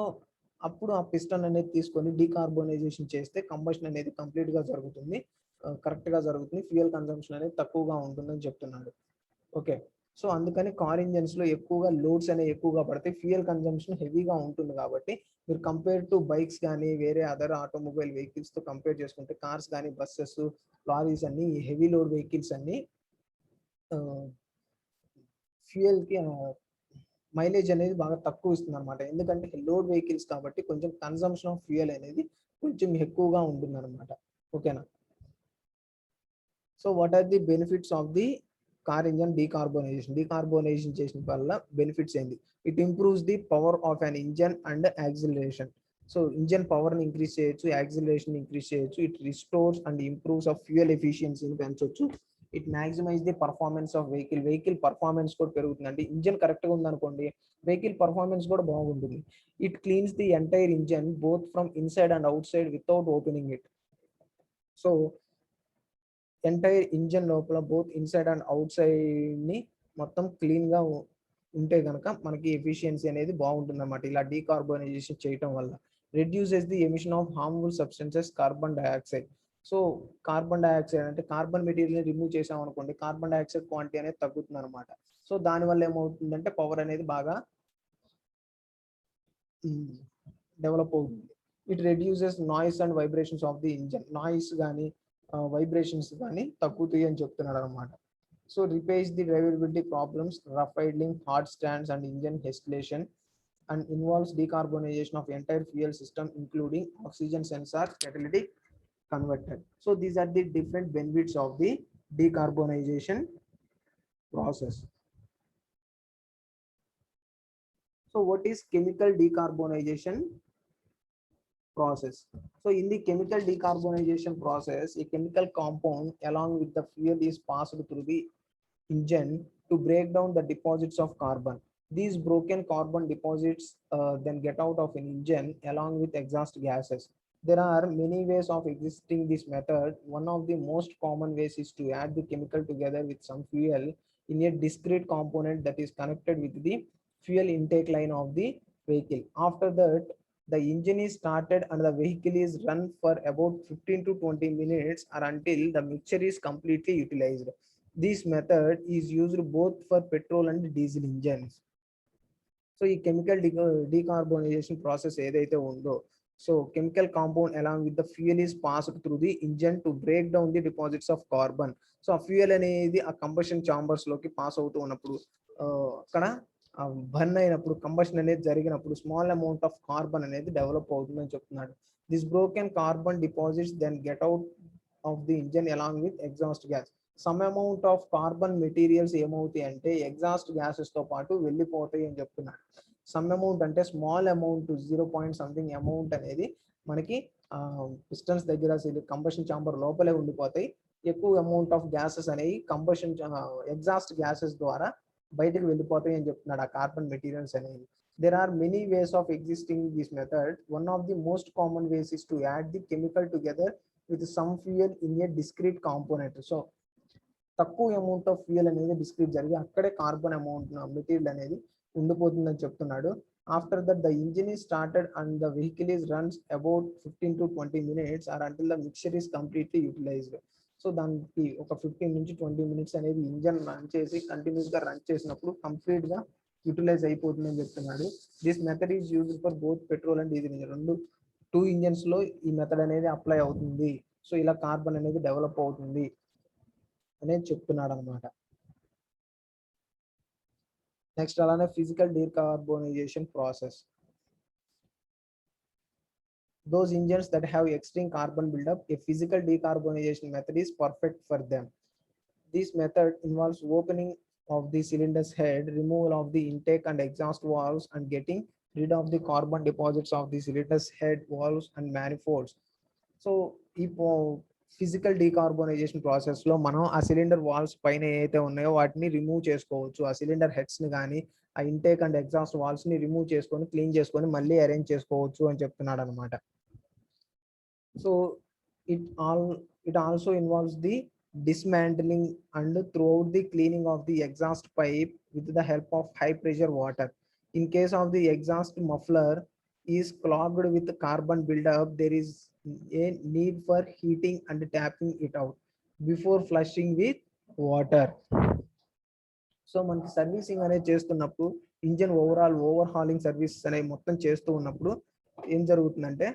అప్పుడు ఆ పిస్టన్ అనేది తీసుకొని డీకార్బోనైజేషన్ చేస్తే కంబషన్ అనేది కంప్లీట్ గా జరుగుతుంది, కరెక్ట్ గా జరుగుతుంది, ఫ్యూయల్ కన్సంప్షన్ అనేది తక్కువగా ఉంటుందని చెప్తున్నాడు. ఓకే, సో అందుకని కార్ ఇంజన్స్ లో ఎక్కువగా లోడ్స్ అనేవి ఎక్కువగా పడతాయి, ఫ్యూయల్ కన్సంప్షన్ హెవీగా ఉంటుంది. కాబట్టి మీరు కంపేర్ టు బైక్స్ కానీ వేరే అదర్ ఆటోమొబైల్ వెహికల్స్ తో కంపేర్ చేసుకుంటే కార్స్ కానీ బస్సెస్ లారీస్ అన్ని హెవీ లోడ్ వెహికల్స్ అన్ని ఫ్యూయల్ కి మైలేజ్ అనేది బాగా తక్కువ ఇస్తుంది అనమాట. ఎందుకంటే లోడ్ వెహికల్స్ కాబట్టి కొంచెం కన్సంప్షన్ ఆఫ్ ఫ్యూయల్ అనేది కొంచెం ఎక్కువగా ఉంటుంది అనమాట. ఓకేనా. So what are the benefits of the car engine decarbonization చేసిన వల్ల బెనిఫిట్స్ ఏంటి? It improves the power of an engine and acceleration. So engine power ని ఇంక్రీజ్ చేయొచ్చు, యాక్సిలరేషన్ ఇంక్రీజ్ చేయొచ్చు. It restores and improves of fuel ఎఫిషియన్సీని పెంచొచ్చు. It maximize the performance of vehicle performance కూడా పెరుగుతుంది. అంటే ఇంజన్ కరెక్ట్ గా ఉందనుకోండి, వెహికల్ పర్ఫార్మెన్స్ కూడా బాగుంటుంది. It cleans the entire engine both from inside and outside without opening it. So entire engine లోపల both inside and outside ని మొత్తం క్లీన్ గా ఉంటే కనుక మనకి ఎఫిషియన్సీ అనేది బాగుంటుంది అన్నమాట. ఇలా డీకార్బోనైజేషన్ చేయటం వల్ల reduces the emission of harmful substances carbon dioxide. So carbon dioxide అంటే కార్బన్ మెటీరియల్ రిమూవ్ చేసాం అనుకోండి, కార్బన్ డైఆక్సైడ్ క్వాంటిటీ అనేది తగ్గుతుంది అనమాట. సో దానివల్ల ఏమవుతుందంటే పవర్ అనేది బాగా డెవలప్ అవుతుంది. It reduces noise and vibrations of the engine. Noise కానీ వైబ్రేషన్స్ కానీ తగ్గుతాయి అని చెప్తున్నాడు అనమాట. So repairs the drivability problems, rough idling, hard stands and engine hesitation, and involves decarbonization of entire fuel system including oxygen sensor catalytic converter. So these are the different benefits of the decarbonization process. So what is chemical decarbonization process? So in the chemical decarbonization process, a chemical compound along with the fuel is passed through the engine to break down the deposits of carbon. These broken carbon deposits then get out of an engine along with exhaust gases. There are many ways of existing this method. One of the most common ways is to add the chemical together with some fuel in a discrete component that is connected with the fuel intake line of the vehicle. After that, the engine is started and the vehicle is run for about 15 to 20 minutes or until the mixture is completely utilized. This method is used both for petrol and diesel engines. So ఈ chemical decarbonisation process ఏదైతే ఉందో, so chemical compound along with the fuel is passed through the engine to break down the deposits of carbon. So ఆ fuel అనేది ఆ combustion chambers లోకి pass అవుతూ ఉన్నప్పుడు అక్కడ బర్న్ అయినప్పుడు, కంబషన్ అనేది జరిగినప్పుడు స్మాల్ అమౌంట్ ఆఫ్ కార్బన్ అనేది డెవలప్ అవుతుందని చెప్తున్నాడు. This broken carbon deposits then get out of the engine along with exhaust gas. Some amount of carbon materials ఏమవుతాయి అంటే ఎగ్జాస్ట్ గ్యాసెస్ తో పాటు వెళ్ళిపోతాయి అని చెప్తున్నాడు. సమ్ అమౌంట్ అంటే స్మాల్ అమౌంట్, 0.something అమౌంట్ అనేది మనకి పిస్టన్స్ దగ్గర కంబషన్ చాంబర్ లోపలే ఉండిపోతాయి. ఎక్కువ అమౌంట్ ఆఫ్ గ్యాసెస్ అనేవి కంబషన్ ఎగ్జాస్ట్ గ్యాసెస్ ద్వారా బయటకు వెళ్ళిపోతాయి అని చెప్తున్నాడు ఆ కార్బన్ మెటీరియల్స్ అనేవి. There are many ways of existing this method. One of the most common ways is to add the chemical together with some fuel in a discrete component. So తక్కువ amount of fuel అనేది discrete జరిగి అక్కడే carbon amount material అనేది ఉండిపోతుందని చెప్తున్నాడు. After that the engine is started and the vehicle is runs about 15 to 20 minutes or until the mixture is completely utilized. So దానికి ఒక 15 నుంచి 20 minutes అనేది ఇంజన్ రన్ చేసి కంటిన్యూస్ గా రన్ చేసినప్పుడు కంప్లీట్ గా యూటిలైజ్ అయిపోతుందని చెప్తున్నాడు. This method is used for both petrol and diesel engine. Two engines లో ఈ మెథడ్ అనేది అప్లై అవుతుంది. సో ఇలా కార్బన్ అనేది డెవలప్ అవుతుంది అనేది చెప్తున్నాడు అనమాట. నెక్స్ట్ అలానే physical decarbonization process. those engines that have extreme carbon buildup, a physical decarbonization method is perfect for them. This method involves opening of the cylinder's head, removal of the intake and exhaust valves, and getting rid of the carbon deposits of the cylinder's head, valves, and manifolds. So ఈ physical decarbonization process లో మనం ఆ cylinder walls పైన ఏవైతే ఉన్నాయో వాటిని remove చేసుకోవచ్చు. ఆ సిలిండర్ హెడ్స్ ని కానీ ఆ ఇంటేక్ అండ్ ఎగ్జాస్ట్ వాల్స్ ని రిమూవ్ చేసుకొని క్లీన్ చేసుకొని మళ్ళీ అరేంజ్ చేసుకోవచ్చు అని చెప్తున్నాడు అనమాట. So it also involves the dismantling and throughout the cleaning of the exhaust pipe with the help of high pressure water. In case of the exhaust muffler is clogged with carbon buildup, there is a need for heating and tapping it out before flushing with water. So మనకి servicing అనేది చేస్తున్నప్పుడు engine over hauling service అనేది మొత్తం చేస్తూ ఉన్నప్పుడు ఏం జరుగుతుందంటే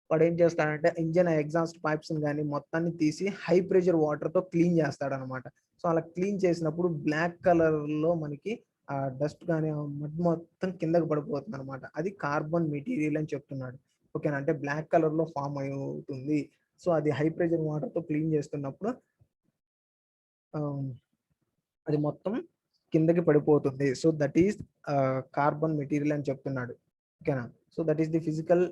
వాడు ఏం చేస్తాడంటే ఇంజన్ ఎగ్జాస్ట్ పైప్స్ కానీ మొత్తాన్ని తీసి హై ప్రెషర్ వాటర్ తో క్లీన్ చేస్తాడు అనమాట. సో అలా క్లీన్ చేసినప్పుడు బ్లాక్ కలర్ లో మనకి ఆ డస్ట్ కానీ మడ్ మొత్తం కిందకి పడిపోతుంది అనమాట. అది కార్బన్ మెటీరియల్ అని చెప్తున్నాడు. ఓకేనా, అంటే బ్లాక్ కలర్ లో ఫామ్ అవుతుంది. సో అది హై ప్రెషర్ వాటర్ తో క్లీన్ చేస్తున్నప్పుడు అది మొత్తం కిందకి పడిపోతుంది. So that is carbon material అని చెప్తున్నాడు. ఓకేనా, so that is the physical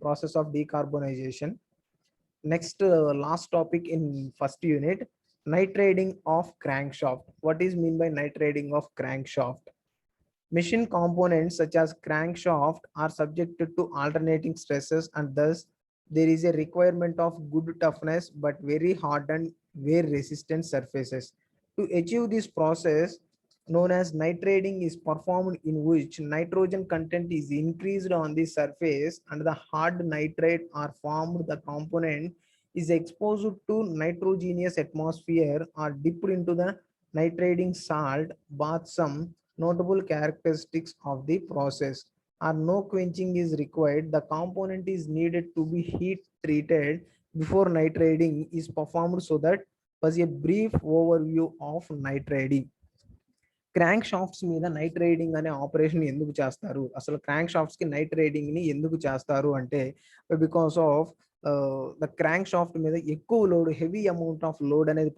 process of decarbonization. Next, last topic in first unit, nitrading of crankshaft. What is mean by nitrading of crankshaft? Machine components such as crankshaft are subjected to alternating stresses, and thus there is a requirement of good toughness but very hardened wear resistant surfaces. To achieve this process known as nitrading is performed, in which nitrogen content is increased on the surface and the hard nitrate are formed. The component is exposed to nitrogenous atmosphere or dipped into the nitrading salt bath. Some notable characteristics of the process are no quenching is required. The component is needed to be heat treated before nitrading is performed. So that was a brief overview of nitrading. Crank shafts మీద night riding అనే operation ఎందుకు చేస్తారు, అసలు crank shafts కి night riding ని ఎందుకు చేస్తారు అంటే because of the crank shaft మీద ఎక్కువ load, heavy amount of load అనేది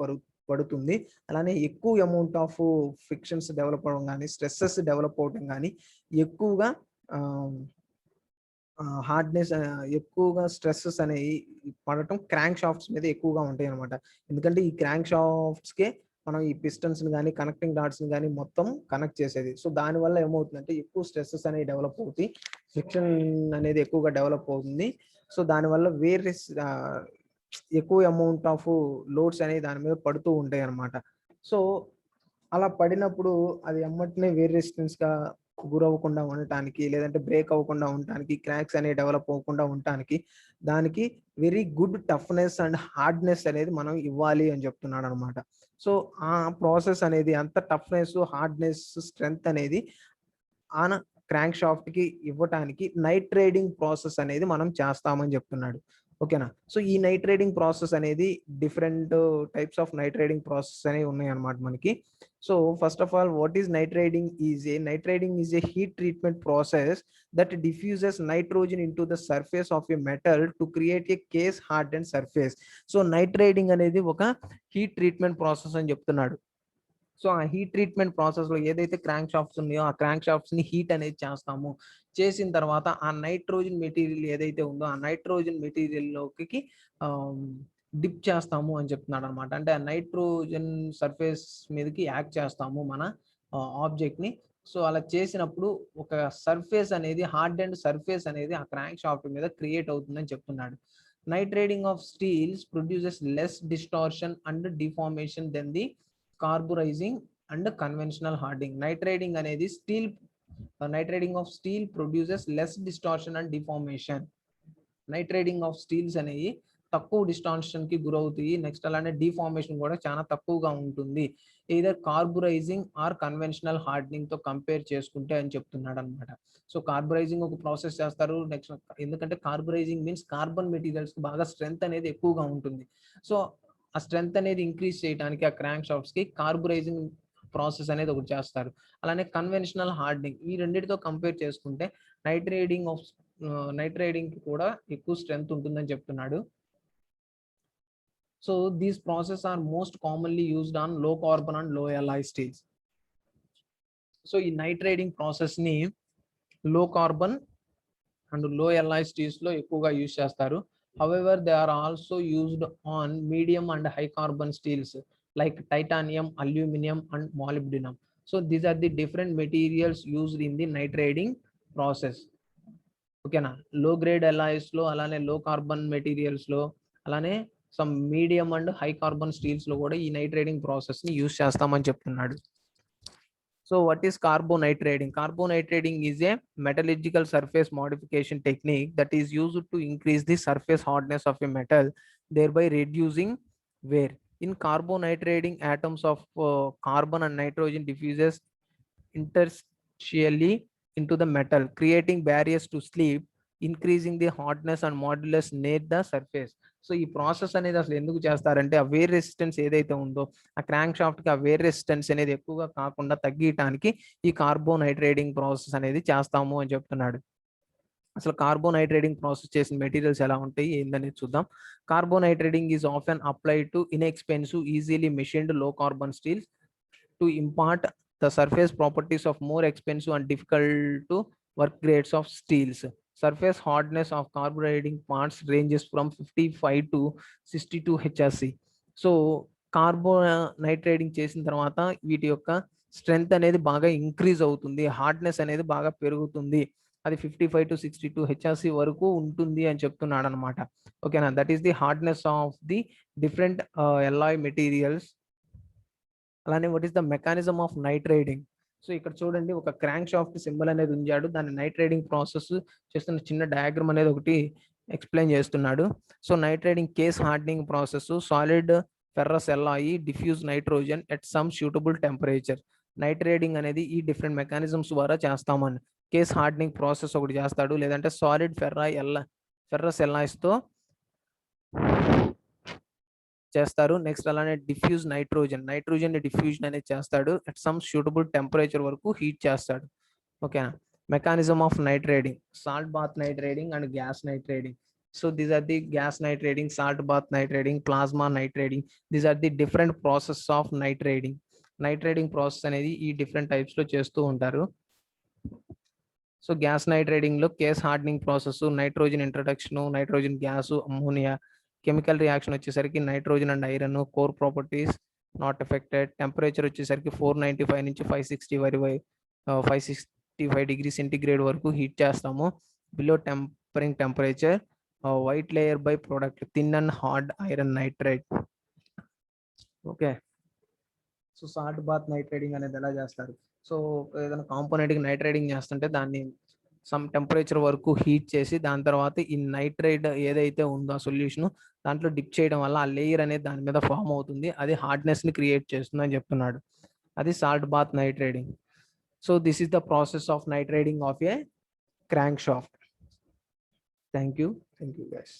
పడుతుంది. అలానే ఎక్కువ అమౌంట్ ఆఫ్ ఫ్రిక్షన్స్ డెవలప్ అవడం కానీ స్ట్రెస్సెస్ డెవలప్ అవడం కానీ ఎక్కువగా హార్డ్నెస్ ఎక్కువగా స్ట్రెస్సెస్ అనేవి పడటం క్రాంక్ షాఫ్ట్స్ మీద ఎక్కువగా ఉంటాయి అనమాట. ఎందుకంటే ఈ క్రాంక్ షాఫ్ట్స్ కే మనం ఈ పిస్టన్స్ ని కానీ కనెక్టింగ్ డాట్స్ ని కానీ మొత్తం కనెక్ట్ చేసేది. సో దానివల్ల ఏమవుతుందంటే ఎక్కువ స్ట్రెస్సెస్ అనేవి డెవలప్ అవుతాయి, ఫ్రిక్షన్ అనేది ఎక్కువగా డెవలప్ అవుతుంది. సో దానివల్ల వేరే ఎక్కువ అమౌంట్ ఆఫ్ లోడ్స్ అనేవి దాని మీద పడుతూ ఉంటాయి అన్నమాట. సో అలా పడినప్పుడు అది ఎమ్మటనే వేర్ రెసిస్టెన్స్ గా గురవ్వకుండా ఉండటానికి, లేదంటే బ్రేక్ అవ్వకుండా ఉండటానికి, క్రాక్స్ అనేవి డెవలప్ అవ్వకుండా ఉండటానికి దానికి very good toughness and hardness అనేది మనం ఇవ్వాలి అని చెప్తున్నాడు అనమాట. సో ఆ ప్రాసెస్ అనేది అంత టఫ్నెస్, హార్డ్నెస్, స్ట్రెంగ్త్ అనేది ఆన క్రాంక్ షాఫ్ట్ కి ఇవ్వటానికి నైట్ రైడింగ్ ప్రాసెస్ అనేది మనం చేస్తామని చెప్తున్నాడు. ఓకేనా, సో ఈ నైట్ రైడింగ్ ప్రాసెస్ అనేది different types of night riding process అనేవి ఉన్నాయి అన్నమాట మనకి. So first of all, what is night riding? Night riding is a heat treatment process that diffuses nitrogen into the surface of a metal to create a case hardened surface. So night riding అనేది ఒక heat treatment process అని చెప్తున్నాడు. So ఆ heat treatment process లో ఏదైతే crank shafts ఉన్నాయో ఆ crank shafts ని హీట్ అనేది చేస్తాము. చేసిన తర్వాత ఆ నైట్రోజన్ మెటీరియల్ ఏదైతే ఉందో ఆ నైట్రోజన్ మెటీరియల్ లోకి డిప్ చేస్తాము అని చెప్తున్నాడు అనమాట. అంటే ఆ నైట్రోజన్ సర్ఫేస్ మీదకి యాక్ట్ చేస్తాము మన ఆబ్జెక్ట్ ని. సో అలా చేసినప్పుడు ఒక సర్ఫేస్ అనేది, హార్డ్ అండ్ సర్ఫేస్ అనేది ఆ క్రాంక్ షాఫ్ట్ మీద క్రియేట్ అవుతుందని చెప్తున్నాడు. Nitriding of steels produces less distortion and deformation then the carburizing and conventional hardening. Nitriding అనేది nitriding of steel produces less distortion and deformation. Nitriding of steels అనేవి తక్కువ distortion కి గురవుతాయి. నెక్స్ట్ అలానే deformation కూడా చాలా తక్కువగా ఉంటుంది, either కార్బురైజింగ్ ఆర్ కన్వెన్షనల్ హార్డనింగ్ తో కంపేర్ చేసుకుంటే అని చెప్తున్నాడు అనమాట. సో కార్బురైజింగ్ ఒక ప్రాసెస్ చేస్తారు. నెక్స్ట్ ఎందుకంటే కార్బురైజింగ్ మీన్స్ కార్బన్ మెటీరియల్స్ కి బాగా స్ట్రెంగ్త్ అనేది ఎక్కువగా ఉంటుంది. సో ఆ స్ట్రెంగ్త్ అనేది ఇంక్రీజ్ చేయడానికి ఆ క్రాంక్ షాఫ్ట్స్ కి కార్బురైజింగ్ ప్రాసెస్ అనేది ఒకటి చేస్తారు. అలానే కన్వెన్షనల్ హార్డనింగ్, ఈ రెండింటితో కంపేర్ చేసుకుంటే నైట్రేటింగ్ ఆఫ్ నైట్రేడింగ్ కి కూడా ఎక్కువ స్ట్రెంగ్త్ ఉంటుందని చెప్తున్నాడు. So these process are most commonly used on low carbon and low alloy steels. So ఈ నైట్రేడింగ్ ప్రాసెస్ ని low carbon and low alloy steels లో ఎక్కువగా యూజ్ చేస్తారు. However, they are also used on medium and high carbon steels like titanium, aluminum and molybdenum. So these are the different materials used in the nitrading process. ఓకేనా, లో grade alloys లో, అలానే లో carbon materials లో, అలానే some medium and high carbon steels లో కూడా ఈ నైట్రేడింగ్ ప్రాసెస్ ని యూజ్ చేస్తామని చెప్తున్నాడు. So what is carbonitrading? Carbonitrading is a metallurgical surface modification technique that is used to increase the surface hardness of a metal, thereby reducing wear. In carbonitrading, atoms of carbon and nitrogen diffuses interstitially into the metal, creating barriers to slip, increasing the hardness and modulus near the surface. So ఈ process అనేది అసలు ఎందుకు చేస్తారంటే ఆ wear resistance ఏదైతే ఉందో ఆ crank shaft కి ఆ వేర్ రెసిస్టెన్స్ అనేది ఎక్కువగా కాకుండా తగ్గించడానికి ఈ కార్బోనైట్రేడింగ్ ప్రాసెస్ అనేది చేస్తాము అని చెప్తున్నాడు. అసలు కార్బోనైట్రేడింగ్ ప్రాసెస్ చేసిన మెటీరియల్స్ ఎలా ఉంటాయి ఏందనేది చూద్దాం. Carbonitriding is often applied to inexpensive easily machined low carbon steels to impart the surface properties of more expensive and difficult to work grades of steels. Surface hardness of carbureting parts ranges from 55 to 62 HRC. So కార్బోనైట్రేడింగ్ చేసిన తర్వాత వీటి యొక్క strength అనేది బాగా increase అవుతుంది, hardness అనేది బాగా పెరుగుతుంది, అది 55 to 62 హెచ్ఆర్సి వరకు ఉంటుంది అని చెప్తున్నాడు అనమాట. ఓకేనా, that is the hardness of the different alloy materials. అలానే what is the mechanism of nitriding? So ఇక్కడ చూడండి, ఒక క్రాంక్ షాఫ్ట్ సింబల్ అనేది ఉంచాడు, దాన్ని నైట్రేడింగ్ ప్రాసెస్ చేస్తున్న చిన్న డయాగ్రామ్ అనేది ఒకటి ఎక్స్ప్లెయిన్ చేస్తున్నాడు. So nitriding case hardening process, solid ferrous alloy diffuse nitrogen at some suitable temperature. Nitriding అనేది ఈ డిఫరెంట్ మెకానిజమ్స్ ద్వారా చేస్తామని. కేస్ హార్డనింగ్ ప్రాసెస్ ఒకటి చేస్తాడు, లేదంటే సాలిడ్ ఫెర్రస్ alloys తో చేస్తారు. నెక్స్ట్ అలానే డిఫ్యూజ్ నైట్రోజన్ డిఫ్యూజన్ అనేది చేస్తాడు, అట్ సమ్ సూటబుల్ టెంపరేచర్ వరకు హీట్ చేస్తాడు. ఓకేనా. Mechanism of nitriding, salt bath nitriding and gas nitriding. So these are the gas nitriding, salt bath nitriding, plasma nitriding. These are the different process of nitriding. Nitriding process అనేది ఈ different types లో చేస్తూ ఉంటారు. So gas nitriding లో case hardening process, nitrogen introduction, nitrogen gas, ammonia. Chemical reaction వచ్చేసరికి nitrogen and iron, core properties not affected. Temperature వచ్చేసరికి 495 నుంచి 565 degree centigrade వరకు హీట్ చేస్తాము. Below tempering temperature white layer by product thin and hard iron nitrate. Okay. So salt bath nitriding అనేది ఎలా చేస్తారు? So ఏదైనా component కి నైట్రేడింగ్ చేస్తుంటే దాన్ని సమ్ టెంపరేచర్ వరకు హీట్ చేసి దాని తర్వాత ఈ నైట్రేట్ ఏదైతే ఉందో ఆ సొల్యూషన్ దాంట్లో డిప్ చేయడం వల్ల ఆ లేయర్ అనేది దాని మీద ఫామ్ అవుతుంది, అది హార్డ్నెస్ ని క్రియేట్ చేస్తుంది అని చెప్తున్నాడు. అది salt bath nitriding. So this is the process of nitriding of a crankshaft. Thank you guys.